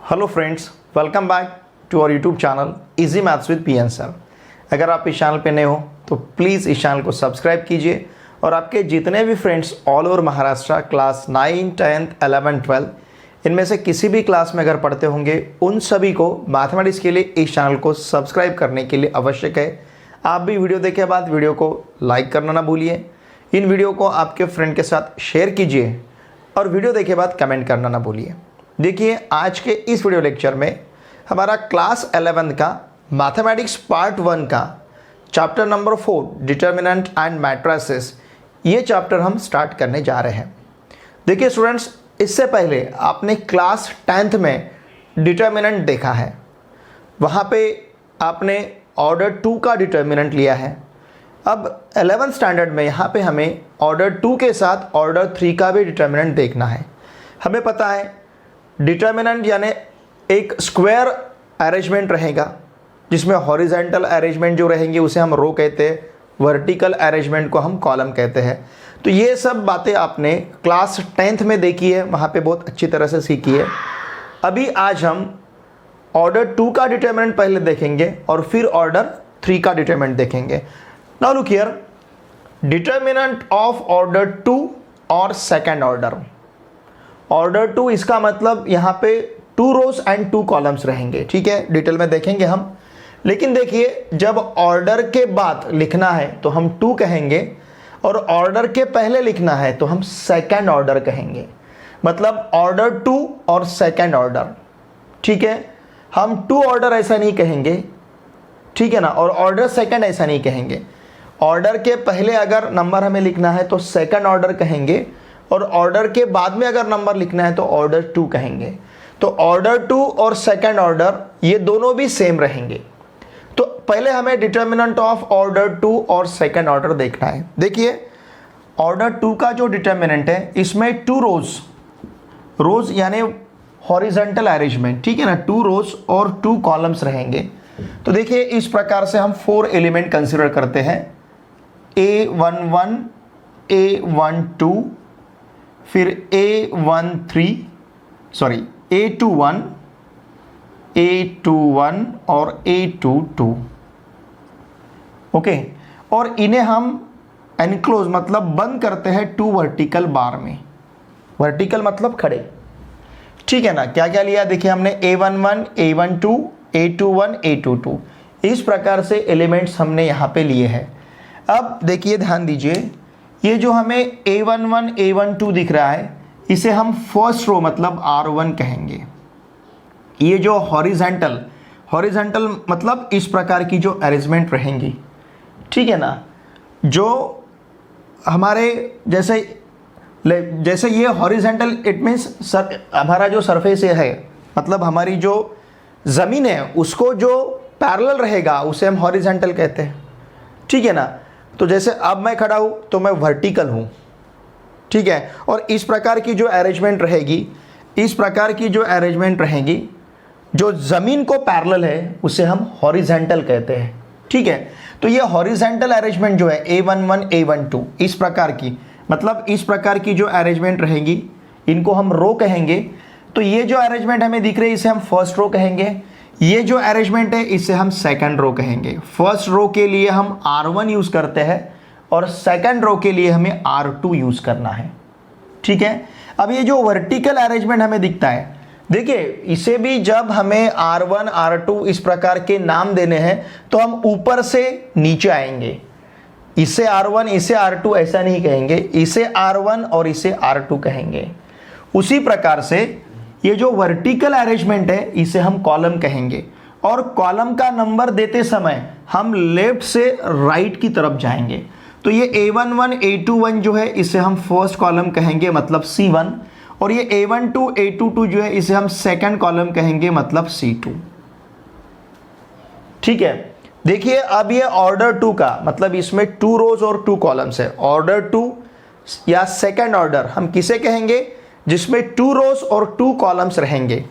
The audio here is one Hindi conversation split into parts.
Hello friends, welcome back to our YouTube channel easy maths with PN sir. अगर आप इस चैनल पे नए हो तो प्लीज़ इस चैनल को सब्सक्राइब कीजिए और आपके जितने भी friends all over Maharashtra class 9, 10, 11, 12 इनमें से किसी भी क्लास में अगर पढ़ते होंगे उन सभी को मैथमेटिक्स के लिए इस चैनल को सब्सक्राइब करने के लिए आवश्यक है। आप भी वीडियो देखे बाद वीडियो को लाइक करना ना भूलिए, इन वीडियो को आपके फ्रेंड के साथ शेयर कीजिए और वीडियो देखे बाद कमेंट करना ना भूलिए। देखिए, आज के इस वीडियो लेक्चर में हमारा क्लास 11 का मैथमेटिक्स पार्ट 1 का chapter number 4 determinant and matrices, ये चैप्टर हम स्टार्ट करने जा रहे हैं। देखिए स्टूडेंट्स, इससे पहले आपने क्लास 10th में डिटर्मिनेंट देखा है, वहाँ पे आपने ऑर्डर 2 का डिटर्मिनेंट लिया है। अब 11th स्टैंडर्ड में यहाँ पे हमें ऑर्डर 2 के साथ ऑर्डर 3 का भी डिटर्मिनेंट देखना है। हमें पता है डिटर्मिनेंट यानी एक स्क्वायर अरेंजमेंट रहेगा जिसमें हॉरिजॉन्टल अरेंजमेंट जो रहेंगे उसे हम रो कहते हैं, वर्टिकल अरेंजमेंट को हम कॉलम कहते हैं। तो ये सब बातें आपने क्लास 10th में देखी है, वहाँ पे बहुत अच्छी तरह से सीखी है। अभी आज हम ऑर्डर 2 का डिटर्मिनेंट पहले देखेंगे और फिर ऑर्डर 3 का डिटर्मिनेंट देखेंगे। Now look here, determinant of order 2 और सेकंड ऑर्डर। ऑर्डर 2 इसका मतलब यहाँ पे 2 रोज एंड 2 कॉलम्स रहेंगे, ठीक है, डिटेल में देखेंगे हम। लेकिन देखिए, जब ऑर्डर के बाद लिखना है तो हम 2 कहेंगे और ऑर्डर के पहले लिखना है तो हम सेकंड ऑर्डर कहेंगे। मतलब ऑर्डर 2 और सेकंड ऑर्डर, ठीक है। हम 2 ऑर्डर ऐसा नहीं कहेंगे, ठीक है ना, और ऑर्डर सेकंड ऐसा नहीं कहेंगे। ऑर्डर के पहले अगर नंबर हमें लिखना है तो सेकंड ऑर्डर कहेंगे और ऑर्डर के बाद में अगर नंबर लिखना है तो ऑर्डर 2 कहेंगे। तो ऑर्डर 2 और सेकंड ऑर्डर ये दोनों भी सेम रहेंगे। तो पहले हमें डिटर्मिनेंट ऑफ ऑर्डर 2 और सेकंड ऑर्डर देखना है। देखिए, ऑर्डर 2 का जो डिटर्मिनेंट है इसमें 2 रोज यानी हॉरिजॉन्टल अरेंजमेंट, ठीक है ना, 2 रोज और 2 कॉलम्स रहेंगे। तो देखिए, इस प्रकार से हम 4 एलिमेंट कंसिडर करते हैं, A11, A12, फिर A21 और A22, ओके। और इन्हें हम एनक्लोज मतलब बंद करते हैं 2 वर्टिकल बार में। वर्टिकल मतलब खड़े, ठीक है ना। क्या क्या लिया देखिए हमने, A11, A12, A21, A22, इस प्रकार से एलिमेंट्स हमने यहाँ पे लिए हैं। अब देखिए, ध्यान दीजिए, ये जो हमें A11, A12 दिख रहा है इसे हम फर्स्ट रो मतलब R1 कहेंगे। ये जो हॉरिजॉन्टल मतलब इस प्रकार की जो अरेंजमेंट रहेंगी, ठीक है ना, जो हमारे जैसे ये हॉरिजॉन्टल, इट मीन्स हमारा जो सरफेस है मतलब हमारी जो ज़मीन है उसको जो पैरेलल रहेगा उसे हम हॉरिजॉन्टल कहते हैं, ठीक है ना। तो जैसे अब मैं खड़ा हूँ तो मैं वर्टिकल हूँ, ठीक है। और इस प्रकार की जो अरेंजमेंट रहेगी, जो ज़मीन को पैरेलल है उसे हम हॉरिजॉन्टल कहते हैं, ठीक है। तो ये हॉरिजॉन्टल अरेंजमेंट जो है A11, A12 इस प्रकार की, मतलब इस प्रकार की जो अरेंजमेंट रहेगी इनको हम रो कहेंगे। तो ये जो अरेंजमेंट हमें दिख रही है इसे हम फर्स्ट रो कहेंगे, ये जो अरेंजमेंट है इसे हम सेकंड रो कहेंगे। फर्स्ट रो के लिए हम R1 यूज़ करते हैं और सेकंड रो के लिए हमें R2 यूज़ करना है, ठीक है। अब ये जो वर्टिकल अरेंजमेंट हमें दिखता है, देखिए इसे भी जब हमें R1, R2 इस प्रकार के नाम देने हैं तो हम ऊपर से नीचे आएंगे। इसे R1, इसे R2 ऐसा नहीं कहेंगे, इसे R1 और इसे R2 कहेंगे। उसी प्रकार से ये जो वर्टिकल अरेंजमेंट है इसे हम कॉलम कहेंगे और कॉलम का नंबर देते समय हम लेफ्ट से राइट की तरफ जाएंगे। तो ये A11, A21 जो है इसे हम फर्स्ट कॉलम कहेंगे मतलब C1, और ये A12, A22 जो है इसे हम सेकंड कॉलम कहेंगे मतलब C2, ठीक है। देखिए, अब ये ऑर्डर 2 का मतलब इसमें 2 रोज और 2 कॉलम्स है। ऑर्डर 2 या सेकंड ऑर्डर हम किसे कहेंगे, जिसमें 2 रोज और 2 कॉलम्स रहेंगे।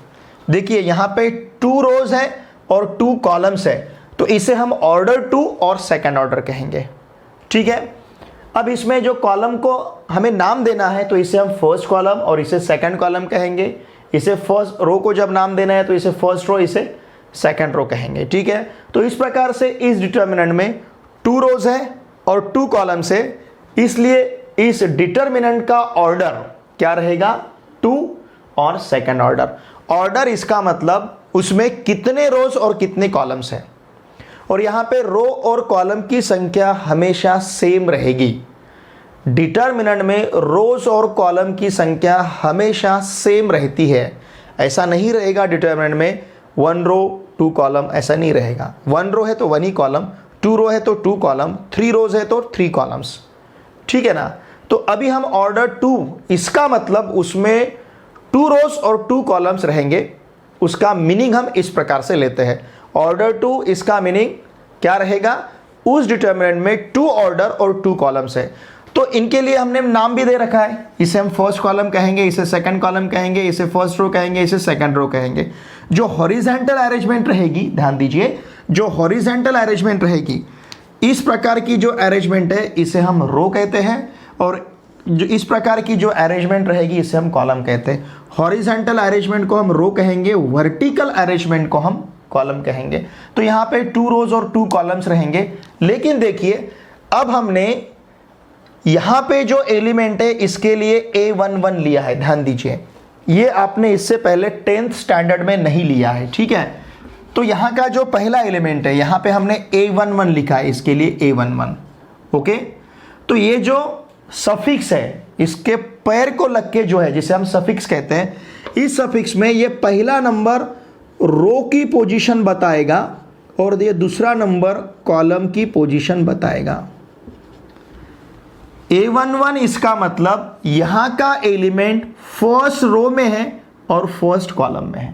देखिए यहाँ पे 2 रोज है और 2 कॉलम्स है, तो इसे हम ऑर्डर 2 और सेकंड ऑर्डर कहेंगे, ठीक है। अब इसमें जो कॉलम को हमें नाम देना है तो इसे हम फर्स्ट कॉलम और इसे सेकंड कॉलम कहेंगे, इसे फर्स्ट रो को जब नाम देना है तो इसे फर्स्ट रो, इसे सेकंड रो कहेंगे, ठीक है। तो इस प्रकार से इस डिटर्मिनेंट में 2 रोज है और 2 कॉलम्स है, इसलिए इस डिटर्मिनेंट का ऑर्डर क्या रहेगा, 2 और सेकंड ऑर्डर। ऑर्डर इसका मतलब उसमें कितने रोज और कितने कॉलम्स हैं, और यहां पे रो और कॉलम की संख्या हमेशा सेम रहेगी। डिटर्मिनेंट में रोज और कॉलम की संख्या हमेशा सेम रहती है। ऐसा नहीं रहेगा डिटर्मिनेंट में 1 रो 2 कॉलम, ऐसा नहीं रहेगा। 1 रो है तो 1 ही कॉलम, 2 रो है तो 2 कॉलम, 3 रोज है तो 3 कॉलम्स, ठीक है ना। तो अभी हम ऑर्डर 2, इसका मतलब उसमें 2 रोज और 2 कॉलम्स रहेंगे। उसका मीनिंग हम इस प्रकार से लेते हैं, ऑर्डर 2, इसका मीनिंग क्या रहेगा, उस डिटर्मिनेंट में 2 ऑर्डर और 2 कॉलम्स है। तो इनके लिए हमने नाम भी दे रखा है, इसे हम फर्स्ट कॉलम कहेंगे, इसे सेकंड कॉलम कहेंगे, इसे फर्स्ट रो कहेंगे, इसे सेकंड रो कहेंगे। जो हॉरिजॉन्टल अरेंजमेंट रहेगी, ध्यान दीजिए, जो हॉरिजॉन्टल अरेंजमेंट रहेगी, इस प्रकार की जो अरेंजमेंट है इसे हम रो कहते हैं, और जो इस प्रकार की जो अरेंजमेंट रहेगी इसे हम कॉलम कहते हैं। हॉरिजॉन्टल अरेंजमेंट को हम रो कहेंगे, वर्टिकल अरेंजमेंट को हम कॉलम कहेंगे। तो यहाँ पे 2 रोज और 2 कॉलम्स रहेंगे। लेकिन देखिए, अब हमने यहाँ पे जो एलिमेंट है इसके लिए A11 लिया है, ध्यान दीजिए, ये आपने इससे पहले 10th स्टैंडर्ड में नहीं लिया है, ठीक है। तो यहाँ का जो पहला एलिमेंट है यहाँ पे हमने A11 लिखा है, इसके लिए A11, ओके। तो ये जो सफिक्स है, इसके पैर को लग के जो है, जिसे हम सफिक्स कहते हैं, इस सफिक्स में ये पहला नंबर रो की पोजीशन बताएगा और ये दूसरा नंबर कॉलम की पोजीशन बताएगा। A11 इसका मतलब यहां का एलिमेंट फर्स्ट रो में है और फर्स्ट कॉलम में है,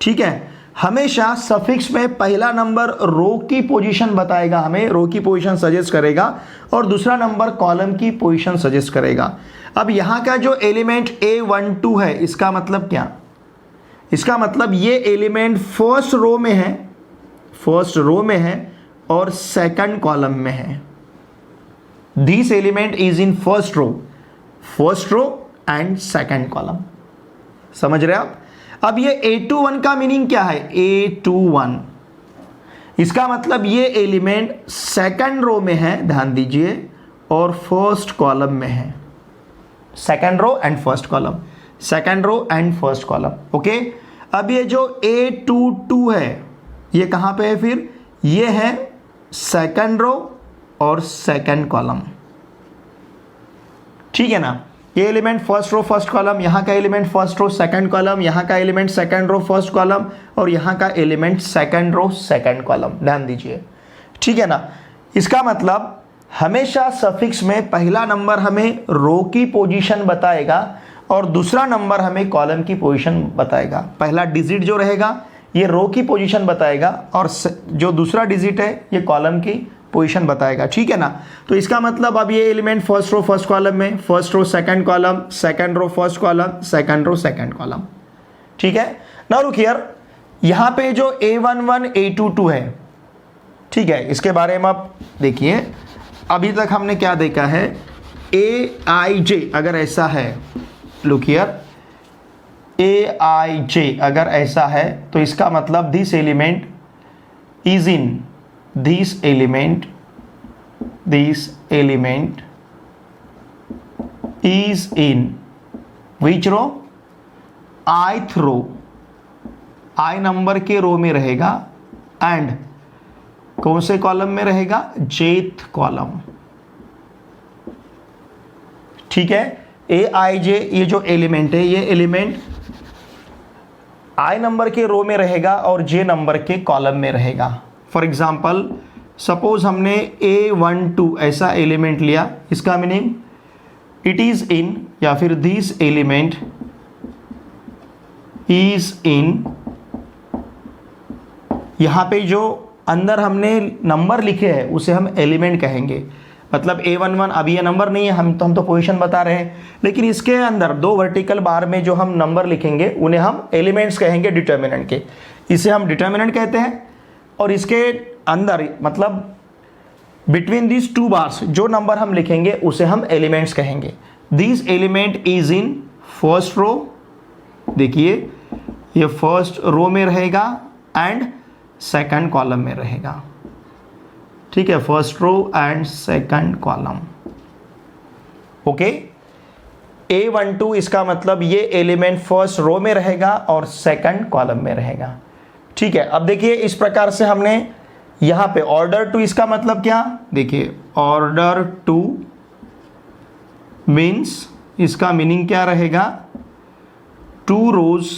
ठीक है। हमेशा सफिक्स में पहला नंबर रो की पोजीशन बताएगा, हमें रो की पोजीशन सजेस्ट करेगा, और दूसरा नंबर कॉलम की पोजीशन सजेस्ट करेगा। अब यहां का जो एलिमेंट A12 है, इसका मतलब क्या, इसका मतलब ये एलिमेंट फर्स्ट रो में है, फर्स्ट रो में है और सेकंड कॉलम में है। This element is in first row and second column. समझ रहे आप। अब ये A21 का मीनिंग क्या है, A21 इसका मतलब ये एलिमेंट सेकंड रो में है, ध्यान दीजिए, और फर्स्ट कॉलम में है। Second row and first column, second row and first column, okay. अब ये जो A22 है ये कहां पे है, फिर ये है सेकंड रो और सेकंड कॉलम, ठीक है ना। ये element first row first column, यहाँ का element first row second column, यहाँ का element second row first column, और यहाँ का element second row second column, ध्यान दीजिए, ठीक है ना। इसका मतलब हमेशा सफिक्स में पहला नंबर हमें रो की पोजीशन बताएगा और दूसरा नंबर हमें कॉलम की पोजीशन बताएगा। पहला डिजिट जो रहेगा ये रो की पोजीशन बताएगा और जो दूसरा डिजिट है ये कॉलम की पोजीशन बताएगा, ठीक है ना। तो इसका मतलब अब ये element first row first column में, first row second column, second row first column, second row second column, ठीक है। नाउ लुक हियर, यहां पे जो A11 A22 है, ठीक है, इसके बारे में आप देखिए। अभी तक हमने क्या देखा है, AIJ अगर ऐसा है, लुक हियर, AIJ अगर ऐसा है तो इसका मतलब this element is in, this element is in which row, ith row, I number के रो में रहेगा, एंड कौन से कॉलम में रहेगा, jth कॉलम, ठीक है। AIJ ये जो एलिमेंट है ये एलिमेंट I नंबर के रो में रहेगा और J नंबर के कॉलम में रहेगा। फॉर एग्जाम्पल सपोज हमने A12 ऐसा एलिमेंट लिया, इसका मीनिंग इट इज इन, या फिर दिस एलिमेंट इज इन, यहां पे जो अंदर हमने नंबर लिखे हैं उसे हम एलिमेंट कहेंगे। मतलब A11 अभी ये नंबर नहीं है, हम तो पोजीशन बता रहे हैं, लेकिन इसके अंदर 2 वर्टिकल बार में जो हम नंबर लिखेंगे उन्हें हम एलिमेंट्स कहेंगे डिटर्मिनेंट के, इसे हम डिटर्मिनेंट कहते हैं। और इसके अंदर मतलब बिटवीन दिस 2 बार्स जो नंबर हम लिखेंगे उसे हम एलिमेंट्स कहेंगे। This element is in first row देखिए ये फर्स्ट रो में रहेगा एंड सेकंड कॉलम में रहेगा, ठीक है, first row and second column. Okay, A12 इसका मतलब ये एलिमेंट फर्स्ट रो में रहेगा और सेकंड कॉलम में रहेगा, ठीक है। अब देखिए इस प्रकार से हमने यहां पे ऑर्डर टू, इसका मतलब क्या, देखिए ऑर्डर टू मीन्स, इसका मीनिंग क्या रहेगा, 2 rows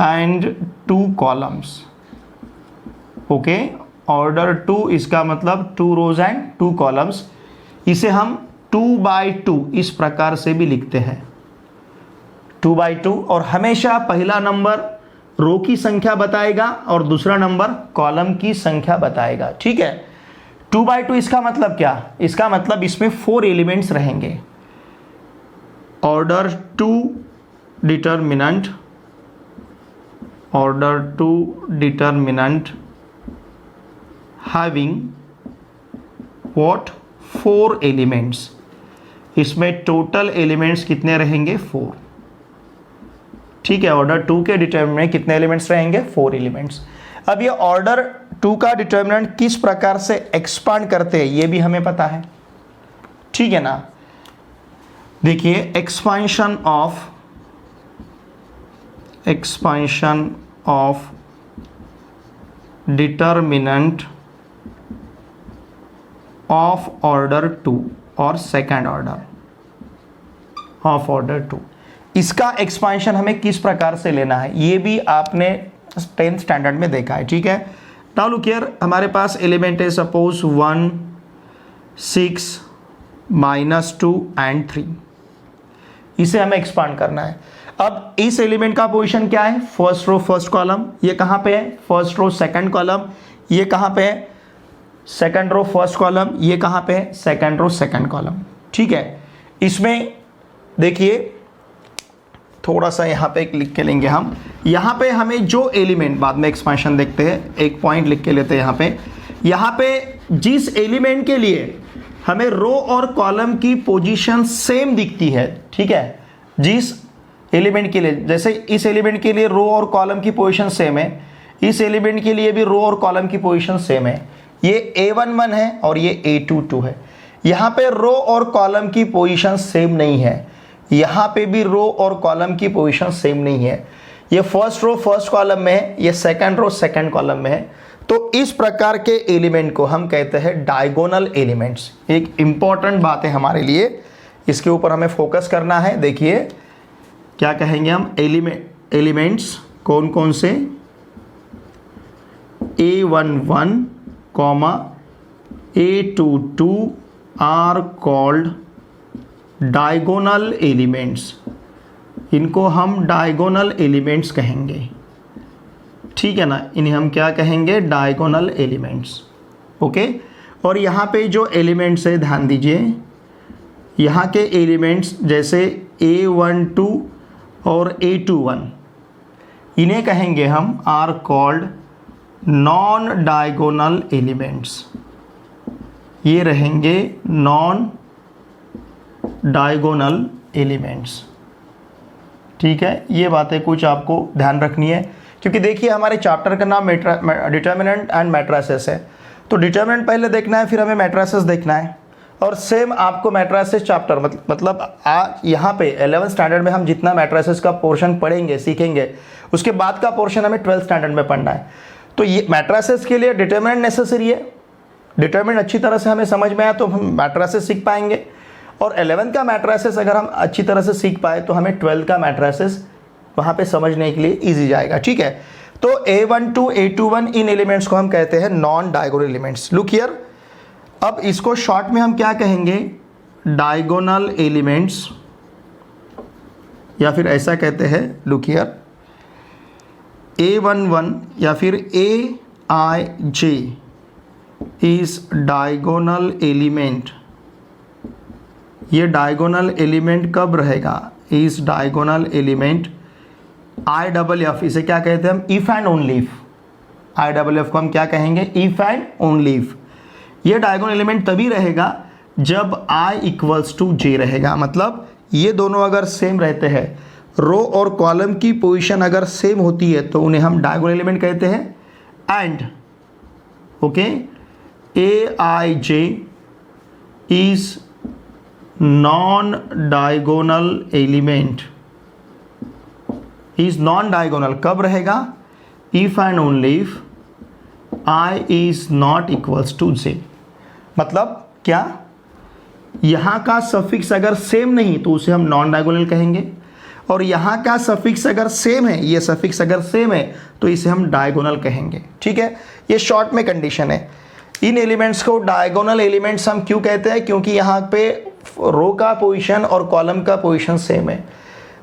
and 2 columns. Okay, order two इसका मतलब 2 रोज एंड 2 कॉलम्स। इसे हम 2/2 इस प्रकार से भी लिखते हैं, 2/2, और हमेशा पहला नंबर रो की संख्या बताएगा और दूसरा नंबर कॉलम की संख्या बताएगा, ठीक है। 2/2 इसका मतलब क्या, इसका मतलब इसमें 4 एलिमेंट्स रहेंगे। Order two determinant, order two determinant having what, 4 elements. इसमें टोटल एलिमेंट्स कितने रहेंगे, 4, ठीक है। ऑर्डर 2 के डिटर्मिनेंट कितने एलिमेंट्स रहेंगे, 4 एलिमेंट्स। अब ये ऑर्डर 2 का डिटर्मिनेंट किस प्रकार से एक्सपांड करते हैं ये भी हमें पता है, ठीक है ना। देखिए expansion of determinant of order 2 और सेकंड ऑर्डर ऑफ ऑर्डर 2, इसका एक्सपांशन हमें किस प्रकार से लेना है ये भी आपने 10th स्टैंडर्ड में देखा है, ठीक है। नाउ लुक हियर, हमारे पास एलिमेंट है सपोज 1, 6, -2 एंड 3, इसे हमें एक्सपांड करना है। अब इस एलिमेंट का पोजीशन क्या है, फर्स्ट रो फर्स्ट कॉलम, ये कहाँ पे है, फर्स्ट रो सेकंड कॉलम, ये कहाँ पे है, सेकंड रो फर्स्ट कॉलम, ये कहाँ पे है, सेकंड रो सेकंड कॉलम, ठीक है। इसमें देखिए थोड़ा सा यहाँ पे लिख के लेंगे हम, यहाँ पे हमें जो एलिमेंट, बाद में एक्सपेंशन देखते हैं, एक पॉइंट लिख के लेते हैं यहाँ पे जिस एलिमेंट के लिए हमें रो और कॉलम की पोजीशन सेम दिखती है, ठीक है, जिस एलिमेंट के लिए, जैसे इस एलिमेंट के लिए रो और कॉलम की पोजीशन सेम है, इस एलिमेंट के लिए भी रो और कॉलम की पोजीशन सेम है, ये A11 है और ये A22 है। यहाँ पे रो और कॉलम की पोजीशन सेम नहीं है, यहाँ पे भी रो और कॉलम की पोजीशन सेम नहीं है, ये फर्स्ट रो फर्स्ट कॉलम में है, ये सेकंड रो सेकंड कॉलम में है। तो इस प्रकार के एलिमेंट को हम कहते हैं डायगोनल एलिमेंट्स। एक इंपॉर्टेंट बात है हमारे लिए, इसके ऊपर हमें फोकस करना है। देखिए क्या कहेंगे हम, एलिमेंट्स कौन कौन से, A11, A22 are called diagonal elements, इनको हम डायगोनल एलिमेंट्स कहेंगे, ठीक है ना। इन्हें हम क्या कहेंगे, डायगोनल एलिमेंट्स, ओके। और यहाँ पे जो एलिमेंट्स है ध्यान दीजिए, यहाँ के एलिमेंट्स जैसे A12 और A21, इन्हें कहेंगे हम are called non diagonal elements, ये रहेंगे नॉन डायगोनल एलिमेंट्स, ठीक है। ये बातें कुछ आपको ध्यान रखनी है, क्योंकि देखिए हमारे चैप्टर का नाम डिटर्मिनेंट एंड मैट्रिसेस है, तो डिटर्मिनेंट पहले देखना है, फिर हमें मैट्रिसेस देखना है। और सेम आपको मैट्रिसेस चैप्टर मतलब यहाँ पे 11th स्टैंडर्ड में हम जितना मैट्रिसेस का पोर्शन पढ़ेंगे सीखेंगे, उसके बाद का पोर्शन हमें 12th स्टैंडर्ड में पढ़ना है। तो ये मैट्रिसेस के लिए डिटर्मिनेंट नेसेसरी है, डिटर्मिनेंट अच्छी तरह से हमें समझ में आया तो हम मैट्रिसेस सीख पाएंगे, और 11th का मैट्रिसेस अगर हम अच्छी तरह से सीख पाए तो हमें 12th का मैट्रिसेस वहाँ पे समझने के लिए ईजी जाएगा, ठीक है। तो A12 A21 इन एलिमेंट्स को हम कहते हैं non diagonal elements. Look here, अब इसको शॉर्ट में हम क्या कहेंगे, डायगोनल एलिमेंट्स, या फिर ऐसा कहते हैं, लुक हियर, A11 या फिर AIJ इज डायगोनल एलिमेंट। ये डायगोनल एलिमेंट कब रहेगा, इज डायगोनल एलिमेंट IFF, इसे क्या कहते हैं हम, if and only if. IFF को हम क्या कहेंगे, इफ एंड ओनली इफ। ये डायगोनल एलिमेंट तभी रहेगा जब I = J रहेगा, मतलब ये दोनों अगर सेम रहते हैं रो और कॉलम की पोजीशन अगर सेम होती है तो उन्हें हम डायगोनल एलिमेंट कहते हैं। And okay, A I J is non diagonal element, is non diagonal कब रहेगा? If and only if i is not equals to j। मतलब क्या? यहां का सफिक्स अगर सेम नहीं तो उसे हम नॉन डायगोनल कहेंगे, और यहां का सफिक्स अगर सेम है, ये सफिक्स अगर सेम है तो इसे हम डायगोनल कहेंगे। ठीक है, ये शॉर्ट में कंडीशन है। इन एलिमेंट्स को डायगोनल एलिमेंट्स हम क्यों कहते हैं? क्योंकि यहाँ पे रो का पोजीशन और कॉलम का पोजीशन सेम है।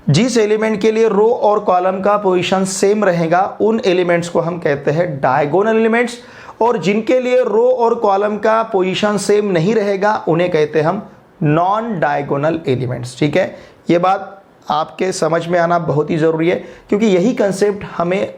जिस एलिमेंट के लिए रो और कॉलम का पोजीशन सेम रहेगा उन एलिमेंट्स को हम कहते हैं डायगोनल एलिमेंट्स, और जिनके लिए रो और कॉलम का पोजीशन सेम नहीं रहेगा उन्हें कहते हैं हम नॉन डायगोनल एलिमेंट्स। ठीक है, ये बात आपके समझ में आना बहुत ही ज़रूरी है, क्योंकि यही कंसेप्ट हमें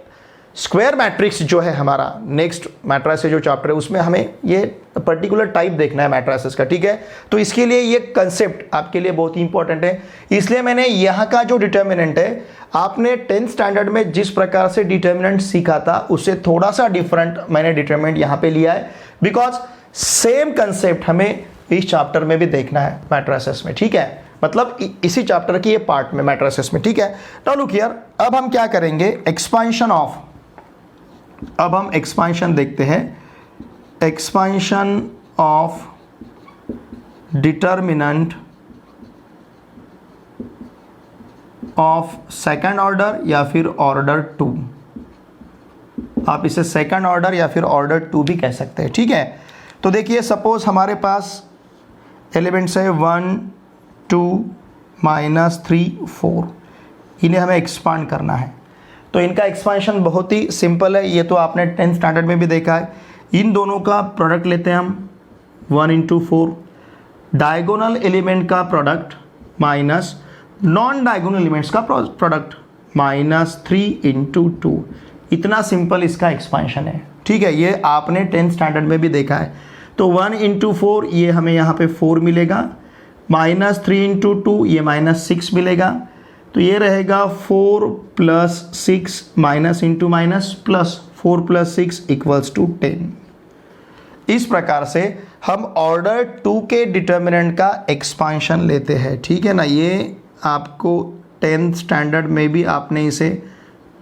स्क्वायर मैट्रिक्स जो है हमारा नेक्स्ट मैट्रिसेस जो चैप्टर है उसमें हमें ये पर्टिकुलर टाइप देखना है मैट्रिसेस का। ठीक है, तो इसके लिए ये कंसेप्ट आपके लिए बहुत ही इंपॉर्टेंट है। इसलिए मैंने यहाँ का जो डिटर्मिनेंट है, आपने 10th स्टैंडर्ड में जिस प्रकार से डिटर्मिनेंट सीखा था उससे थोड़ा सा डिफरेंट मैंने डिटर्मिनेंट यहाँ पे लिया है, बिकॉज सेम कंसेप्ट हमें इस चैप्टर में भी देखना है मैट्रिसेस में। ठीक है, मतलब इसी चैप्टर की ये पार्ट में मैट्रिसेस में। ठीक है, नाउ लुक हियर, अब हम क्या करेंगे? एक्सपांशन ऑफ, अब हम एक्सपांशन देखते हैं। Expansion of determinant of second order या फिर ऑर्डर 2। आप इसे सेकंड ऑर्डर या फिर ऑर्डर 2 भी कह सकते हैं। ठीक है, तो देखिए सपोज हमारे पास एलिमेंट्स है 1 2 -3 4, इन्हें हमें एक्सपांड करना है। तो इनका एक्सपांशन बहुत ही सिंपल है, ये तो आपने 10th स्टैंडर्ड में भी देखा है। इन दोनों का प्रोडक्ट लेते हैं हम 1 × 4, डायगोनल एलिमेंट का product minus non diagonal elements का प्रोडक्ट -3 × 2। इतना सिंपल इसका एक्सपांशन है। ठीक है, ये आपने 10th स्टैंडर्ड में भी देखा है। तो 1 × 4 ये हमें यहाँ पे 4 मिलेगा, -3 × 2 ये -6 मिलेगा, तो ये रहेगा 4 + 6 माइनस इंटू माइनस प्लस 4 + 6 = 10। इस प्रकार से हम ऑर्डर 2 के डिटर्मिनेंट का एक्सपांशन लेते हैं। ठीक है ना, ये आपको 10th स्टैंडर्ड में भी आपने इसे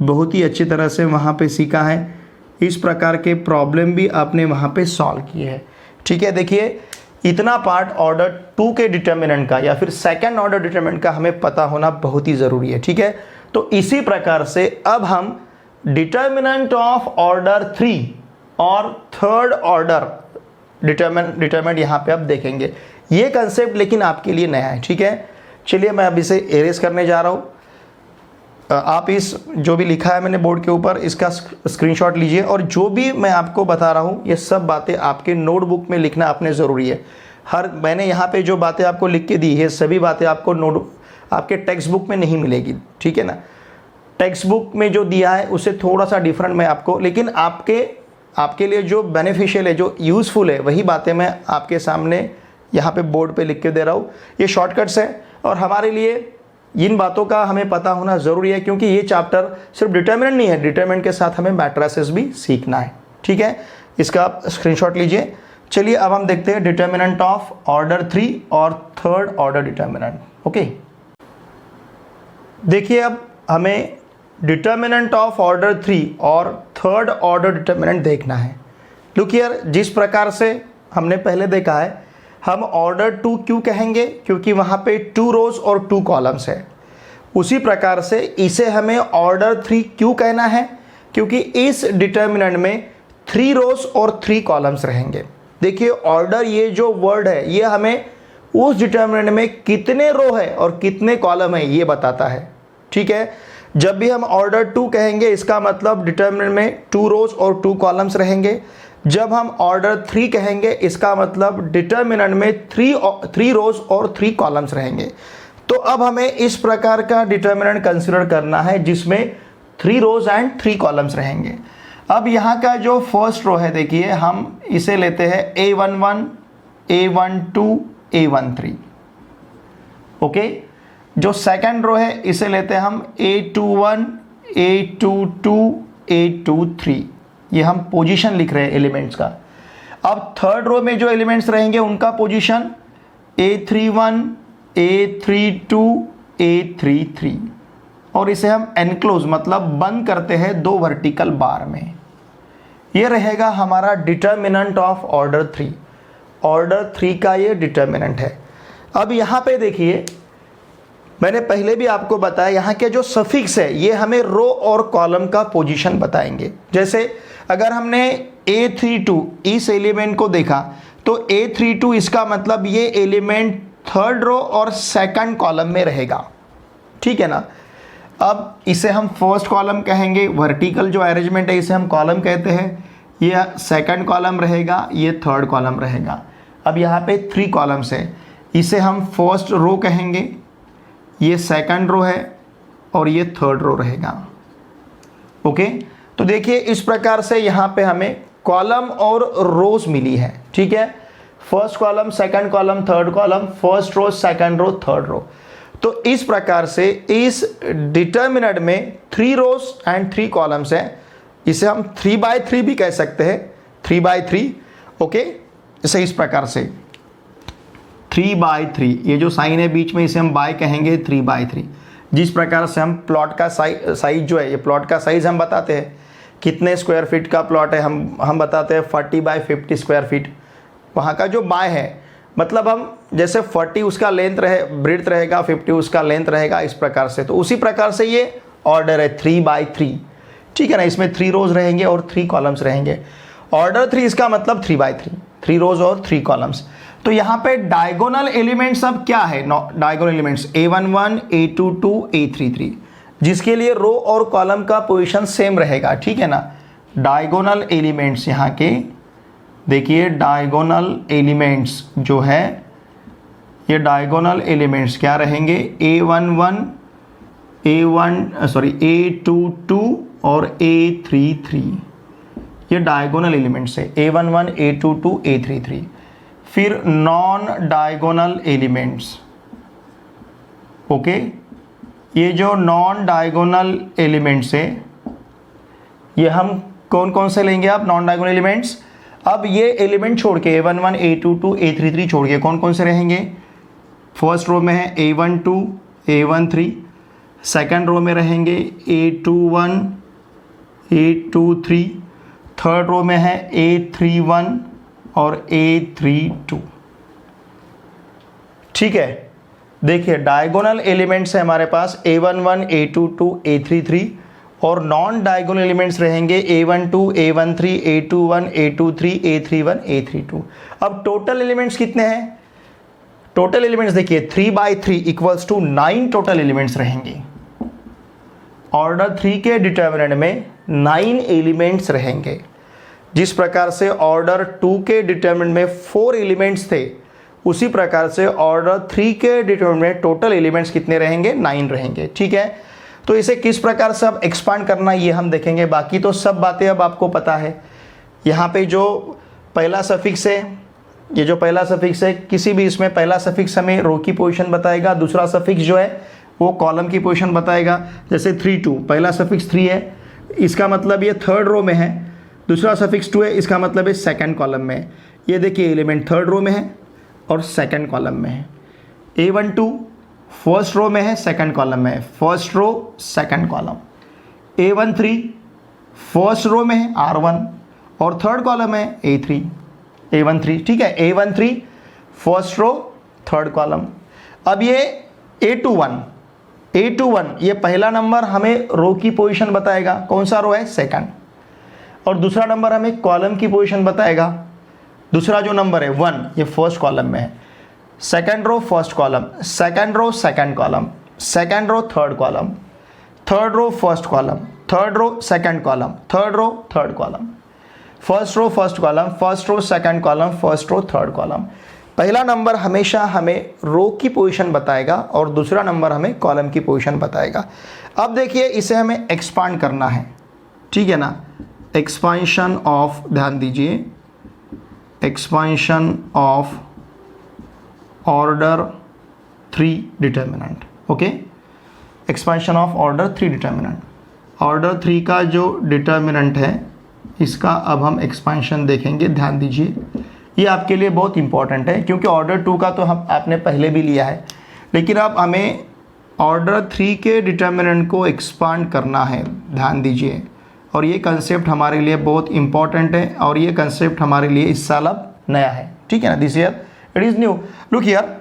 बहुत ही अच्छी तरह से वहाँ पे सीखा है। इस प्रकार के प्रॉब्लम भी आपने वहाँ पे सॉल्व किए हैं। ठीक है, देखिए इतना पार्ट ऑर्डर 2 के डिटर्मिनेंट का या फिर सेकंड ऑर्डर डिटर्मिनेंट का हमें पता होना बहुत ही ज़रूरी है। ठीक है, तो इसी प्रकार से अब हम डिटर्मिनेंट ऑफ ऑर्डर 3 और थर्ड ऑर्डर डिटर्मिनेंट यहाँ पे अब देखेंगे। ये कंसेप्ट लेकिन आपके लिए नया है। ठीक है, चलिए मैं अब इसे एरेज करने जा रहा हूँ। आप इस जो भी लिखा है मैंने बोर्ड के ऊपर इसका स्क्रीनशॉट लीजिए, और जो भी मैं आपको बता रहा हूँ ये सब बातें आपके नोटबुक में लिखना अपने ज़रूरी है। मैंने यहाँ पे जो बातें आपको लिख के दी है सभी बातें आपको आपके टेक्स्ट बुक में नहीं मिलेगी। ठीक है ना, टेक्स्ट बुक में जो दिया है उससे थोड़ा सा डिफरेंट मैं आपको, लेकिन आपके लिए जो बेनिफिशियल है, जो यूज़फुल है, वही बातें मैं आपके सामने यहाँ पे बोर्ड पे लिख के दे रहा हूँ। ये शॉर्टकट्स है और हमारे लिए इन बातों का हमें पता होना ज़रूरी है, क्योंकि ये चैप्टर सिर्फ डिटर्मिनेंट नहीं है, डिटर्मिनेंट के साथ हमें मैट्रिसेस भी सीखना है। ठीक है, इसका आप स्क्रीनशॉट लीजिए। चलिए अब हम देखते हैं डिटर्मिनेंट ऑफ ऑर्डर 3 और थर्ड ऑर्डर डिटर्मिनेंट। ओके, देखिए अब हमें डिटर्मिनेंट ऑफ ऑर्डर 3 और थर्ड ऑर्डर डिटर्मिनेंट देखना है। लुक हियर, जिस प्रकार से हमने पहले देखा है, हम ऑर्डर 2 क्यों कहेंगे? क्योंकि वहाँ पे 2 रोज और 2 कॉलम्स है। उसी प्रकार से इसे हमें ऑर्डर 3 क्यों कहना है? क्योंकि इस डिटर्मिनेंट में 3 रोज और 3 कॉलम्स रहेंगे। देखिए ऑर्डर, ये जो वर्ड है ये हमें उस डिटर्मिनेंट में कितने रो है और कितने कॉलम है ये बताता है। ठीक है, जब भी हम ऑर्डर 2 कहेंगे इसका मतलब डिटर्मिनेंट में 2 रोज और 2 कॉलम्स रहेंगे। जब हम ऑर्डर 3 कहेंगे इसका मतलब डिटर्मिनेंट में 3 रोज और 3 कॉलम्स रहेंगे। तो अब हमें इस प्रकार का डिटर्मिनेंट कंसीडर करना है जिसमें 3 रोज एंड 3 कॉलम्स रहेंगे। अब यहाँ का जो फर्स्ट रो है, देखिए हम इसे लेते हैं A11, A12, A13। ओके, जो सेकंड रो है इसे लेते हैं हम A21, A22, A23, ये हम पोजीशन लिख रहे हैं एलिमेंट्स का। अब थर्ड रो में जो एलिमेंट्स रहेंगे उनका पोजीशन A31, A32, A33, और इसे हम एनक्लोज मतलब बंद करते हैं दो वर्टिकल बार में। ये रहेगा हमारा डिटर्मिनेंट ऑफ ऑर्डर 3। ऑर्डर 3 का ये डिटर्मिनेंट है। अब यहाँ पे देखिए, मैंने पहले भी आपको बताया यहाँ के जो सफिक्स है ये हमें रो और कॉलम का पोजीशन बताएंगे। जैसे अगर हमने A32 इस एलिमेंट को देखा तो A32 इसका मतलब ये एलिमेंट थर्ड रो और सेकंड कॉलम में रहेगा, ठीक है ना। अब इसे हम फर्स्ट कॉलम कहेंगे, वर्टिकल जो अरेंजमेंट है इसे हम कॉलम कहते हैं। ये सेकंड कॉलम रहेगा, ये थर्ड कॉलम रहेगा। अब यहाँ पे 3 कॉलम्स है, इसे हम फर्स्ट रो कहेंगे, ये सेकंड रो है और ये थर्ड रो रहेगा। ओके, तो देखिए इस प्रकार से यहाँ पे हमें कॉलम और रोज मिली है, ठीक है। First column, second column, third column, first row, second row, third row. तो इस प्रकार से इस डिटर्मिनेंट में 3 रोज एंड 3 कॉलम्स हैं। इसे हम 3/3 भी कह सकते हैं, 3/3। ओके, इसे इस प्रकार से 3/3, ये जो साइन है बीच में इसे हम बाय कहेंगे 3/3। जिस प्रकार से हम प्लॉट का साइज जो है, ये प्लॉट का साइज हम बताते हैं कितने स्क्वायर फीट का प्लॉट है, हम बताते हैं 40/50 स्क्वायर फीट। वहाँ का जो बाय है मतलब हम जैसे 40 उसका लेंथ रहे, ब्रेड्थ रहेगा, 50 उसका लेंथ रहेगा, इस प्रकार से। तो उसी प्रकार से ये ऑर्डर है 3/3, ठीक है ना। इसमें 3 रोज रहेंगे और 3 कॉलम्स रहेंगे। ऑर्डर 3 इसका मतलब 3/3, 3 रोज और 3 कॉलम्स। तो यहाँ पे डायगोनल एलिमेंट्स अब क्या है, diagonal elements A11, A22, A33, जिसके लिए रो और कॉलम का पोजीशन सेम रहेगा, ठीक है ना। डायगोनल एलिमेंट्स यहाँ के देखिए, डायगोनल एलिमेंट्स जो है ये डायगोनल एलिमेंट्स क्या रहेंगे, A11, A22 और A33, ये डायगोनल एलिमेंट्स है A11, A22, A33। फिर नॉन डायगोनल एलिमेंट्स, ओके, ये जो नॉन डायगोनल एलिमेंट्स है ये हम कौन कौन से लेंगे आप नॉन डायगोनल एलिमेंट्स। अब ये एलिमेंट छोड़ के A11, A22, A33 छोड़ के कौन कौन से रहेंगे। फर्स्ट रो में है A12, A13, सेकंड रो में रहेंगे A21, A23, थर्ड रो में है A31 और A32, ठीक है। देखिए डायगोनल एलिमेंट्स है हमारे पास A11, A22, A33, और नॉन डायगोनल एलिमेंट्स रहेंगे A12, A13, A21, A23, A31, A32। अब टोटल एलिमेंट्स कितने हैं, टोटल एलिमेंट्स देखिए 3/3 इक्वल्स टू 9 टोटल एलिमेंट्स रहेंगे। ऑर्डर 3 के डिटर्मिनेंट में 9 एलिमेंट्स रहेंगे। जिस प्रकार से ऑर्डर 2 के डिटर्मिनेंट में 4 एलिमेंट्स थे, उसी प्रकार से ऑर्डर 3 के डिटर्मिनेंट में टोटल एलिमेंट्स कितने रहेंगे, 9 रहेंगे, ठीक है। तो इसे किस प्रकार से अब एक्सपांड करना ये हम देखेंगे, बाकी तो सब बातें अब आपको पता है। यहाँ पे जो पहला सफिक्स है, ये जो पहला सफिक्स है, किसी भी इसमें पहला सफिक्स हमें रो की पोजीशन बताएगा, दूसरा सफिक्स जो है वो कॉलम की पोजीशन बताएगा। जैसे 3-2, पहला सफिक्स 3 है, इसका मतलब ये थर्ड रो में है। दूसरा सफिक्स 2 है, इसका मतलब ये सेकंड कॉलम में है। ये देखिए एलिमेंट थर्ड रो में है और सेकंड कॉलम में है। A12 फर्स्ट रो में है, सेकंड कॉलम में है, first row second column. A13 first row में है R1 और थर्ड कॉलम है A3, A13, ठीक है। A13 first row third column. अब ये A21 ये पहला नंबर हमें रो की पोजीशन बताएगा, कौन सा रो है, सेकंड। और दूसरा नंबर हमें कॉलम की पोजीशन बताएगा, दूसरा जो नंबर है 1 ये फर्स्ट कॉलम में है। Second row first column, second row second column, second row third column, third row first column, third row second column, third row third column, first row first column, first row second column, first row third column. पहला नंबर हमेशा हमें रो की पोजीशन बताएगा और दूसरा नंबर हमें कॉलम की पोजीशन बताएगा। अब देखिए इसे हमें एक्सपांड करना है, ठीक है ना। एक्सपांशन ऑफ, ध्यान दीजिए, expansion of order 3 determinant, okay, expansion of order 3 determinant. Order 3 का जो डिटर्मिनेंट है इसका अब हम एक्सपांशन देखेंगे। ध्यान दीजिए, ये आपके लिए बहुत इंपॉर्टेंट है क्योंकि ऑर्डर 2 का तो हम आपने पहले भी लिया है, लेकिन अब हमें ऑर्डर 3 के डिटर्मिनेंट को एक्सपांड करना है। ध्यान दीजिए, और ये कंसेप्ट हमारे लिए बहुत इंपॉर्टेंट है और ये कंसेप्ट हमारे लिए इस साल अब नया है, ठीक है ना, this year it is new. Look here,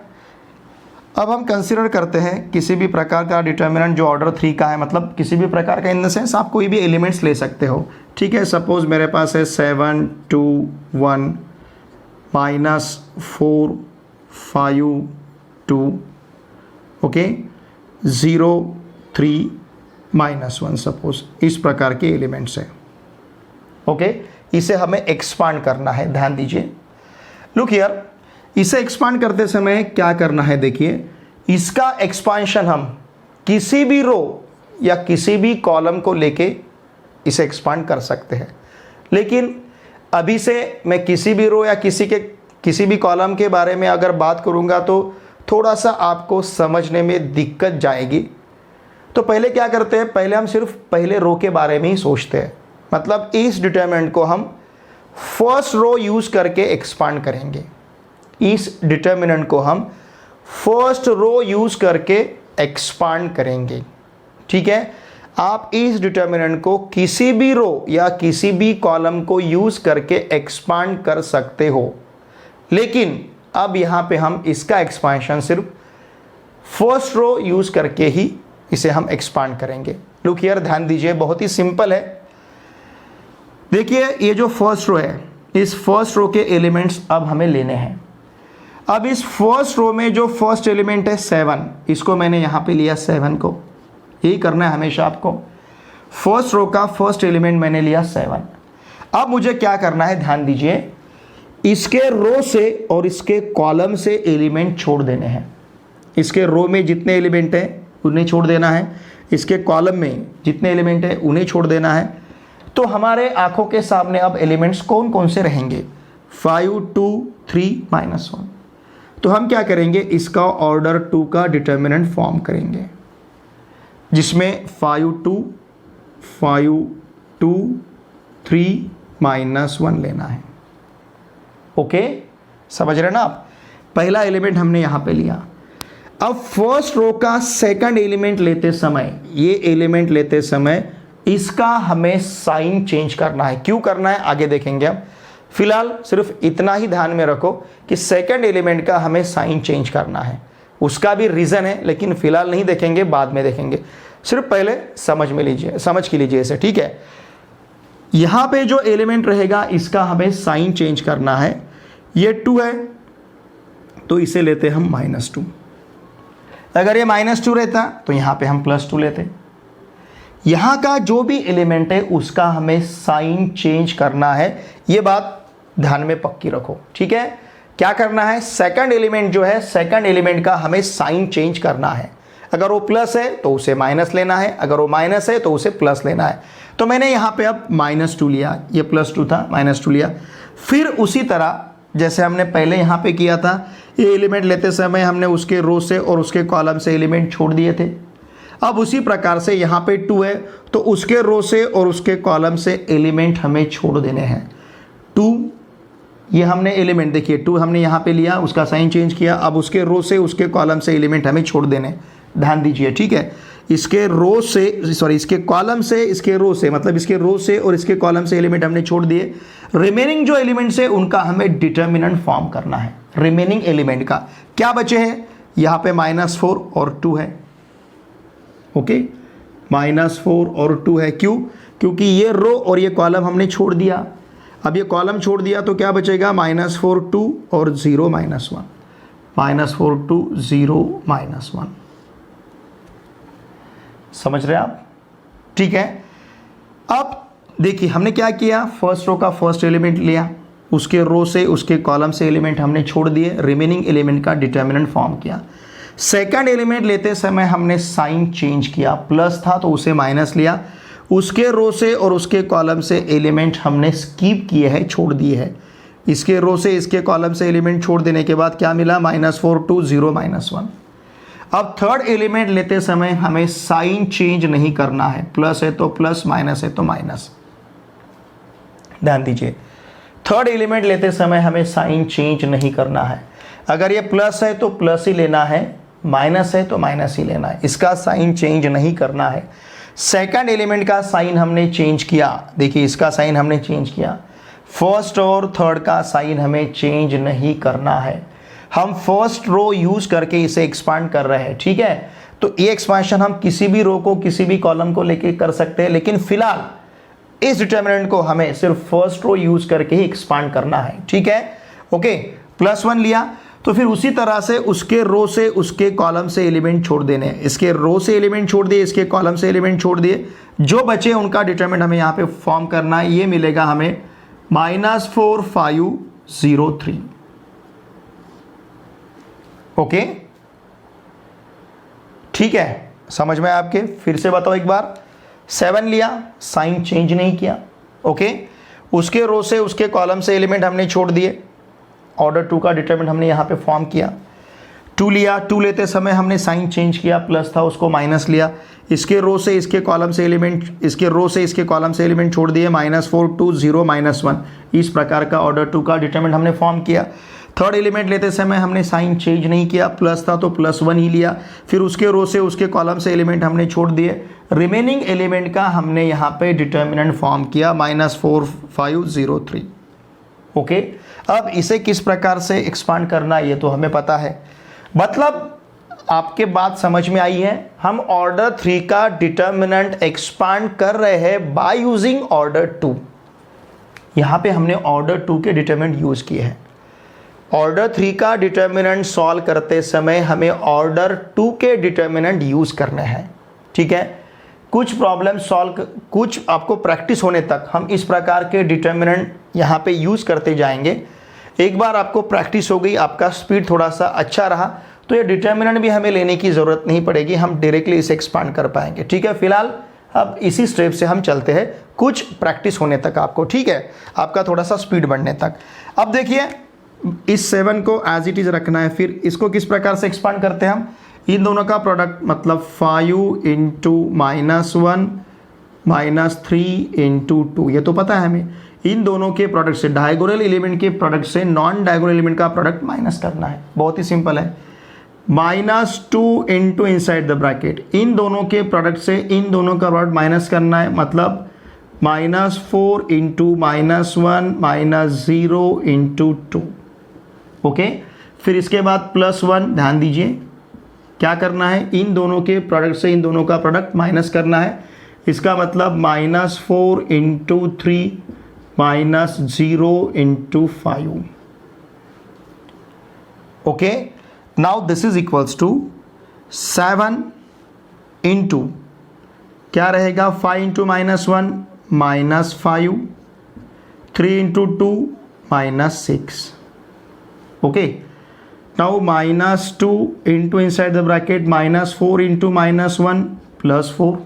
अब हम कंसिडर करते हैं किसी भी प्रकार का डिटर्मिनेंट जो ऑर्डर 3 का है, मतलब किसी भी प्रकार का इन द सेंस आप कोई भी एलिमेंट्स ले सकते हो, ठीक है। सपोज मेरे पास है 7 2 1 -4 5 2, ओके, 0 3 -1, सपोज इस प्रकार के एलिमेंट्स हैं, ओके। इसे हमें एक्सपांड करना है। ध्यान दीजिए, लुक हियर, इसे एक्सपांड करते समय क्या करना है, देखिए, इसका एक्सपांशन हम किसी भी रो या किसी भी कॉलम को लेके इसे एक्सपांड कर सकते हैं, लेकिन अभी से मैं किसी भी रो या किसी भी कॉलम के बारे में अगर बात करूंगा तो थोड़ा सा आपको समझने में दिक्कत जाएगी। तो पहले क्या करते हैं, पहले हम सिर्फ पहले रो के बारे में ही सोचते हैं, मतलब इस डिटरमिनेंट को हम फर्स्ट रो यूज करके एक्सपांड करेंगे। इस डिटरमिनेंट को हम फर्स्ट रो यूज करके एक्सपांड करेंगे, ठीक है। आप इस डिटरमिनेंट को किसी भी रो या किसी भी कॉलम को यूज करके एक्सपांड कर सकते हो, लेकिन अब यहां पे हम इसका एक्सपांशन सिर्फ फर्स्ट रो यूज करके ही इसे हम एक्सपांड करेंगे। लुक हियर, ध्यान दीजिए, बहुत ही सिंपल है। देखिए, ये जो फर्स्ट रो है, इस फर्स्ट रो के एलिमेंट्स अब हमें लेने हैं। अब इस फर्स्ट रो में जो फर्स्ट एलिमेंट है 7, इसको मैंने यहाँ पे लिया 7 को, यही करना है हमेशा आपको। फर्स्ट रो का फर्स्ट एलिमेंट मैंने लिया 7। अब मुझे क्या करना है, ध्यान दीजिए, इसके रो से और इसके कॉलम से एलिमेंट छोड़ देने हैं। इसके रो में जितने एलिमेंट हैं उन्हें छोड़ देना है, इसके कॉलम में जितने एलिमेंट हैं उन्हें छोड़ देना है। तो हमारे आंखों के सामने अब एलिमेंट्स कौन कौन से रहेंगे, 5 2 3 -1। तो हम क्या करेंगे, इसका ऑर्डर 2 का डिटर्मिनेंट फॉर्म करेंगे, जिसमें 5 2 3 -1 लेना है, ओके। समझ रहे ना आप, पहला एलिमेंट हमने यहां पे लिया। अब फर्स्ट रो का सेकंड एलिमेंट लेते समय, ये एलिमेंट लेते समय इसका हमें साइन चेंज करना है। क्यों करना है आगे देखेंगे हम, फिलहाल सिर्फ इतना ही ध्यान में रखो कि सेकंड एलिमेंट का हमें साइन चेंज करना है। उसका भी रीजन है, लेकिन फिलहाल नहीं देखेंगे, बाद में देखेंगे। सिर्फ पहले समझ के लीजिए इसे, ठीक है। यहां पे जो एलिमेंट रहेगा इसका हमें साइन चेंज करना है। ये 2 है तो इसे लेते हम -2। अगर ये -2 रहता तो यहां पे हम +2 लेते। यहां का जो भी एलिमेंट है उसका हमें साइन चेंज करना है, ये बात ध्यान में पक्की रखो, ठीक है। क्या करना है, सेकंड एलिमेंट जो है, सेकंड एलिमेंट का हमें साइन चेंज करना है। अगर वो प्लस है तो उसे माइनस लेना है, अगर वो माइनस है तो उसे प्लस लेना है। तो मैंने यहाँ पे अब -2 लिया, ये +2 था, -2 लिया। फिर उसी तरह जैसे हमने पहले यहाँ पे किया था, ये एलिमेंट लेते समय हमने उसके रो से और उसके कॉलम से एलिमेंट छोड़ दिए थे। अब उसी प्रकार से यहाँ पे 2 है तो उसके रो से और उसके कॉलम से एलिमेंट हमें छोड़ देने हैं। 2 ये हमने एलिमेंट, देखिए 2 हमने यहाँ पे लिया, उसका साइन चेंज किया। अब उसके रो से उसके कॉलम से एलिमेंट हमें छोड़ देने, ध्यान दीजिए, ठीक है। इसके रो से, सॉरी, इसके कॉलम से इसके रो से, मतलब इसके रो से और इसके कॉलम से एलिमेंट हमने छोड़ दिए। रिमेनिंग जो एलिमेंट्स है उनका हमें डिटर्मिनेंट फॉर्म करना है। रिमेनिंग एलिमेंट का क्या बचे हैं, यहाँ पे -4 और 2 है, ओके। -4 और 2 है, क्यों, क्योंकि ये रो और ये कॉलम हमने छोड़ दिया। अब ये कॉलम छोड़ दिया तो क्या बचेगा, -4 2 और 0 -1, -4 2 0 -1। समझ रहे आप, ठीक है। अब देखिए हमने क्या किया, फर्स्ट रो का फर्स्ट एलिमेंट लिया, उसके रो से उसके कॉलम से एलिमेंट हमने छोड़ दिए, रिमेनिंग एलिमेंट का डिटर्मिनेंट फॉर्म किया। सेकंड एलिमेंट लेते समय हमने साइन चेंज किया, प्लस था तो उसे माइनस लिया। उसके रो से और उसके कॉलम से एलिमेंट हमने स्किप किए हैं, छोड़ दिए हैं। इसके रो से इसके कॉलम से एलिमेंट छोड़ देने के बाद क्या मिला, -4 2 0 -1। अब थर्ड एलिमेंट लेते समय हमें साइन चेंज नहीं करना है, प्लस है तो प्लस, माइनस है तो माइनस। ध्यान दीजिए, थर्ड एलिमेंट लेते समय हमें साइन चेंज नहीं करना है। अगर ये प्लस है तो प्लस ही लेना है, माइनस है तो माइनस ही लेना है, इसका साइन चेंज नहीं करना है। सेकंड एलिमेंट का साइन हमने चेंज किया, देखिए इसका साइन हमने चेंज किया। फर्स्ट और थर्ड का साइन हमें चेंज नहीं करना है। हम फर्स्ट रो यूज करके इसे एक्सपांड कर रहे हैं, ठीक है। तो ये एक्सपांशन हम किसी भी रो को, किसी भी कॉलम को लेके कर सकते हैं, लेकिन फिलहाल इस डिटर्मिनेंट को हमें सिर्फ फर्स्ट रो यूज करके ही एक्सपांड करना है, ठीक है। ओके, +1 लिया तो फिर उसी तरह से उसके रो से, उसके कॉलम से एलिमेंट छोड़ देने हैं। इसके रो से एलिमेंट छोड़ दिए, इसके कॉलम से एलिमेंट छोड़ दिए, जो बचे उनका डिटरमिनेंट हमें यहाँ पे फॉर्म करना है। ये मिलेगा हमें -4 5 0 3। ओके, ठीक है, समझ में आपके। फिर से बताओ एक बार, 7 लिया, साइन चेंज नहीं किया, ओके। उसके रो से, उसके कॉलम से एलिमेंट हमने छोड़ दिए, ऑर्डर 2 का डिटरमिनेंट हमने यहाँ पे फॉर्म किया। 2 लिया, 2 लेते समय हमने साइन चेंज किया, प्लस था उसको माइनस लिया। इसके रो से, इसके कॉलम से एलिमेंट, इसके रो से इसके कॉलम से एलिमेंट छोड़ दिए, -4 2 0 -1। इस प्रकार का ऑर्डर 2 का डिटरमिनेंट हमने फॉर्म किया। थर्ड एलिमेंट लेते समय हमने साइन चेंज नहीं किया, प्लस था तो +1 ही लिया। फिर उसके रो से, उसके कॉलम से एलिमेंट हमने छोड़ दिए, रिमेनिंग एलिमेंट का हमने यहाँ पे डिटरमिनेंट फॉर्म किया, -4 5 0 3। ओके, अब इसे किस प्रकार से एक्सपांड करना ये तो हमें पता है। मतलब आपके बात समझ में आई है। हम ऑर्डर 3 का डिटरमिनेंट एक्सपांड कर रहे हैं बाय यूजिंग ऑर्डर 2। यहां पे हमने ऑर्डर 2 के डिटरमिनेंट यूज किए हैं। ऑर्डर 3 का डिटरमिनेंट सॉल्व करते समय हमें ऑर्डर 2 के डिटरमिनेंट यूज करने हैं, ठीक है। कुछ प्रॉब्लम सॉल्व, कुछ आपको प्रैक्टिस होने तक हम इस प्रकार के डिटरमिनेंट यहाँ पे यूज करते जाएंगे। एक बार आपको प्रैक्टिस हो गई, आपका स्पीड थोड़ा सा अच्छा रहा, तो ये डिटरमिनेंट भी हमें लेने की ज़रूरत नहीं पड़ेगी, हम डायरेक्टली इसे एक्सपांड कर पाएंगे, ठीक है। फिलहाल अब इसी स्टेप से हम चलते हैं कुछ प्रैक्टिस होने तक आपको, ठीक है, आपका थोड़ा सा स्पीड बढ़ने तक। अब देखिए, इस 7 को एज इट इज़ रखना है। फिर इसको किस प्रकार से एक्सपांड करते हैं हम, इन दोनों का प्रोडक्ट, मतलब 5 × -1 -3 × 2, ये तो पता है हमें। इन दोनों के प्रोडक्ट से, डायगोनल एलिमेंट के प्रोडक्ट से नॉन डायगोनल एलिमेंट का प्रोडक्ट माइनस करना है, बहुत ही सिंपल है। -2 × इनसाइड द ब्रैकेट, इन दोनों के प्रोडक्ट से इन दोनों का प्रोडक्ट माइनस करना है, मतलब -4 × -1 -0 × 2। ओके, फिर इसके बाद +1, ध्यान दीजिए क्या करना है, इन दोनों के प्रोडक्ट से इन दोनों का प्रोडक्ट माइनस करना है। इसका मतलब -4 × 3 -0 × 5। Okay, now this is equals to 7 × क्या रहेगा, 5 × -1 -5, 3 × 2 -6। Okay, now -2 × inside the bracket, -4 × -1 +4,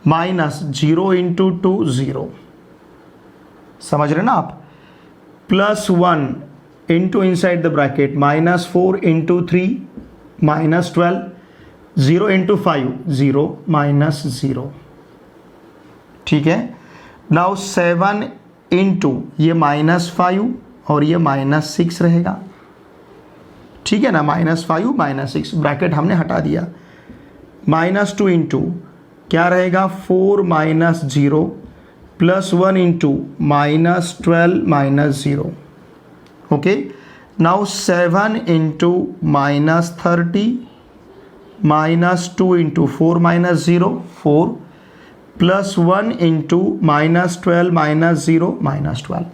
-0 × 2 0, समझ रहे ना आप, +1 × inside the bracket, -4 × 3 -12, 0 × 5 0 -0, ठीक है। नाउ 7 × ये -5 और ये -6 रहेगा, ठीक है ना, -5 -6, ब्रैकेट हमने हटा दिया। -2 × क्या रहेगा, 4 -0 +1 × -12 -0। Okay, now 7 × -30 -2 × 4 -0 4 +1 × -12 -0 -12।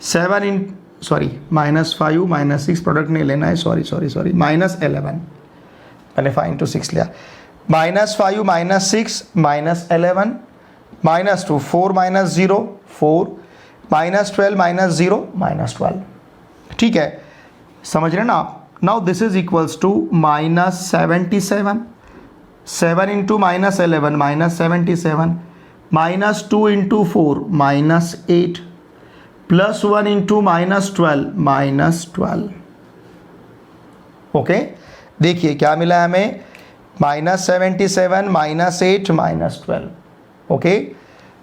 7 × -5 -6 प्रोडक्ट नहीं लेना है, सॉरी -11, मैंने 5 × 6 लिया। -5 -6 -11 -2 4 -0 4 -12 -0 -12, ठीक है, समझ रहे ना आप। Now this is equals to -77, 7 × -11 -77, -2 × 4 -8, +1 × -12 -12। Okay, देखिए क्या मिला है हमें, -77 -8 -12। ओके,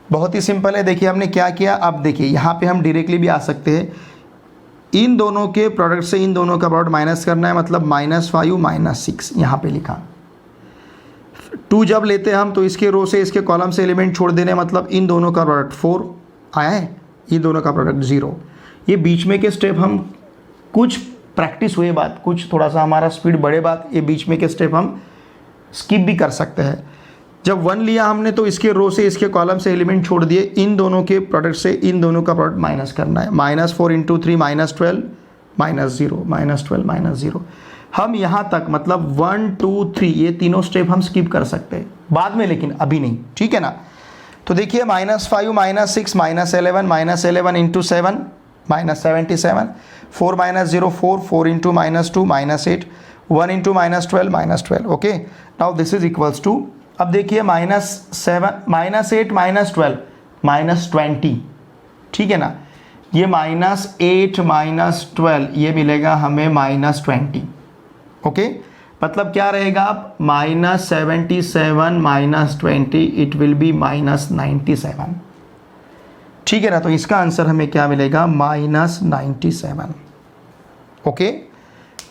बहुत ही सिंपल है। देखिए हमने क्या किया, अब देखिए यहाँ पे हम डायरेक्टली भी आ सकते हैं, इन दोनों के प्रोडक्ट से इन दोनों का प्रोडक्ट माइनस करना है, मतलब -5 -6 यहाँ पे लिखा। 2 जब लेते हैं हम तो इसके रो से इसके कॉलम से एलिमेंट छोड़ देने, मतलब इन दोनों का प्रोडक्ट 4 आया है, इन दोनों का प्रोडक्ट 0। ये बीच में के स्टेप हम कुछ प्रैक्टिस हुए बाद, कुछ थोड़ा सा हमारा स्पीड बढ़े बाद, ये बीच में के स्टेप हम स्किप भी कर सकते हैं। जब 1 लिया हमने तो इसके रो से इसके कॉलम से एलिमेंट छोड़ दिए, इन दोनों के प्रोडक्ट से इन दोनों का प्रोडक्ट माइनस करना है। -4 × 3 -12 -0 -12 -0। हम यहाँ तक मतलब 1 2 3 ये तीनों स्टेप हम स्किप कर सकते हैं बाद में, लेकिन अभी नहीं, ठीक है ना। तो देखिए -5 -6 -11 -11 × 7 -77, 4 -0 4 4 × -2 -8, 1 × -12 okay. Now this is equals to, अब देखिए -7 -8 -12 -20, ठीक है ना। ये -8 -12 ये मिलेगा हमें -20। ओके, मतलब क्या रहेगा, आप -77 -20 इट विल बी -97, ठीक है ना। तो इसका आंसर हमें क्या मिलेगा, -97। ओके,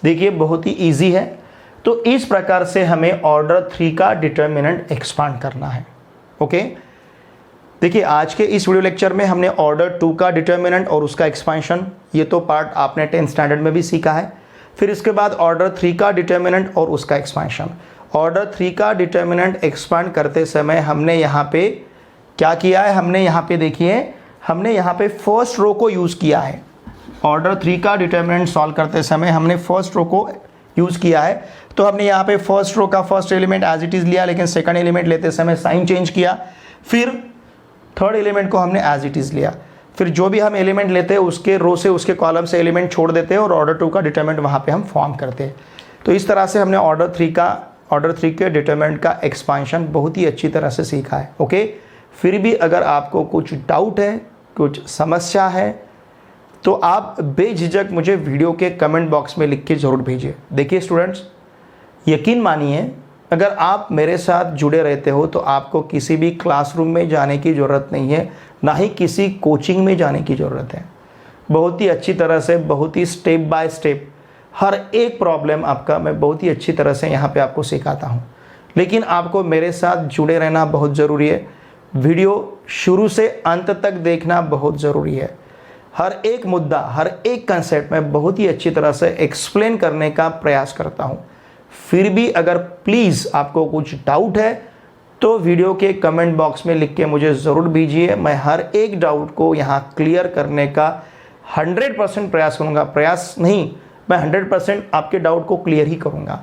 देखिए बहुत ही इजी है। तो इस प्रकार से हमें ऑर्डर 3 का डिटर्मिनेंट एक्सपांड करना है। ओके, देखिए आज के इस वीडियो लेक्चर में हमने ऑर्डर 2 का डिटर्मिनेंट और उसका एक्सपांशन, ये तो पार्ट आपने 10th स्टैंडर्ड में भी सीखा है। फिर इसके बाद ऑर्डर 3 का डिटर्मिनेंट और उसका एक्सपांशन। ऑर्डर 3 का डिटर्मिनेंट एक्सपांड करते समय हमने यहाँ पे क्या किया है, हमने यहाँ पे देखिए, हमने यहाँ पे फर्स्ट रो को यूज़ किया है। ऑर्डर 3 का डिटर्मिनेंट सॉल्व करते समय हमने फर्स्ट रो को यूज़ किया है। तो हमने यहाँ पे फर्स्ट रो का first element as it is लिया, लेकिन सेकंड एलिमेंट लेते समय साइन चेंज किया। फिर थर्ड एलिमेंट को हमने एज इट इज़ लिया। फिर जो भी हम एलिमेंट लेते हैं उसके रो से उसके कॉलम से एलिमेंट छोड़ देते हैं और ऑर्डर 2 का डिटर्मिनेंट वहाँ पे हम फॉर्म करते हैं। तो इस तरह से हमने ऑर्डर 3 के डिटर्मिनेंट का एक्सपांशन बहुत ही अच्छी तरह से सीखा है। ओके, फिर भी अगर आपको कुछ डाउट है, कुछ समस्या है, तो आप बेझिझक मुझे वीडियो के कमेंट बॉक्स में लिख के ज़रूर भेजिए। देखिए स्टूडेंट्स, यकीन मानिए अगर आप मेरे साथ जुड़े रहते हो तो आपको किसी भी क्लासरूम में जाने की ज़रूरत नहीं है, ना ही किसी कोचिंग में जाने की ज़रूरत है। बहुत ही अच्छी तरह से, बहुत ही स्टेप बाय स्टेप हर एक प्रॉब्लम आपका मैं बहुत ही अच्छी तरह से यहाँ पे आपको सिखाता हूँ। लेकिन आपको मेरे साथ जुड़े रहना बहुत ज़रूरी है। वीडियो शुरू से अंत तक देखना बहुत ज़रूरी है। हर एक मुद्दा, हर एक कंसेप्ट में बहुत ही अच्छी तरह से एक्सप्लेन करने का प्रयास करता हूँ। फिर भी अगर प्लीज़ आपको कुछ डाउट है तो वीडियो के कमेंट बॉक्स में लिख के मुझे ज़रूर भेजिए। मैं हर एक डाउट को यहाँ क्लियर करने का 100% प्रयास करूँगा। प्रयास नहीं, मैं 100% आपके डाउट को क्लियर ही करूँगा।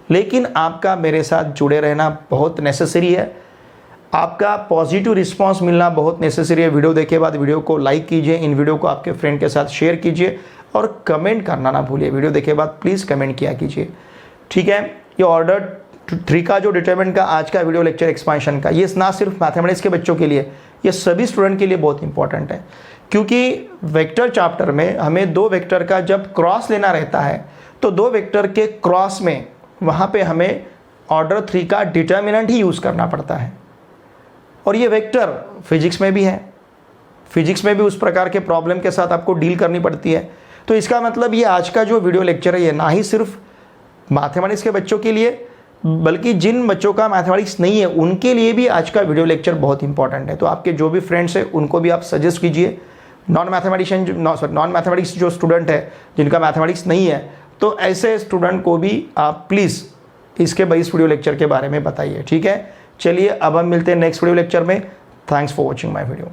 लेकिन आपका मेरे साथ जुड़े रहना बहुत नेसेसरी है। आपका पॉजिटिव रिस्पांस मिलना बहुत नेसेसरी है। वीडियो देखे बाद वीडियो को लाइक कीजिए, इन वीडियो को आपके फ्रेंड के साथ शेयर कीजिए और कमेंट करना ना भूलिए। वीडियो देखे बाद प्लीज़ कमेंट किया कीजिए, ठीक है। ये ऑर्डर 3 का जो डिटरमिनेंट का आज का वीडियो लेक्चर एक्सपांशन का, ये ना सिर्फ मैथमेटिक्स के बच्चों के लिए, ये सभी स्टूडेंट के लिए बहुत इंपॉर्टेंट है। क्योंकि वेक्टर चैप्टर में हमें 2 वेक्टर का जब क्रॉस लेना रहता है तो 2 वेक्टर के क्रॉस में वहाँ पे हमें ऑर्डर 3 का डिटरमिनेंट ही यूज़ करना पड़ता है। और ये वेक्टर फिजिक्स में भी है, फिजिक्स में भी उस प्रकार के प्रॉब्लम के साथ आपको डील करनी पड़ती है। तो इसका मतलब ये आज का जो वीडियो लेक्चर है ये ना ही सिर्फ मैथमेटिक्स के बच्चों के लिए, बल्कि जिन बच्चों का मैथमेटिक्स नहीं है उनके लिए भी आज का वीडियो लेक्चर बहुत इंपॉर्टेंट है। तो आपके जो भी फ्रेंड्स हैं उनको भी आप सजेस्ट कीजिए। नॉन मैथमेटिक्स जो स्टूडेंट है जिनका मैथमेटिक्स नहीं है, तो ऐसे स्टूडेंट को भी आप प्लीज़ इसके इस वीडियो लेक्चर के बारे में बताइए, ठीक है। चलिए अब हम मिलते हैं नेक्स्ट वीडियो लेक्चर में। Thanks for watching my video.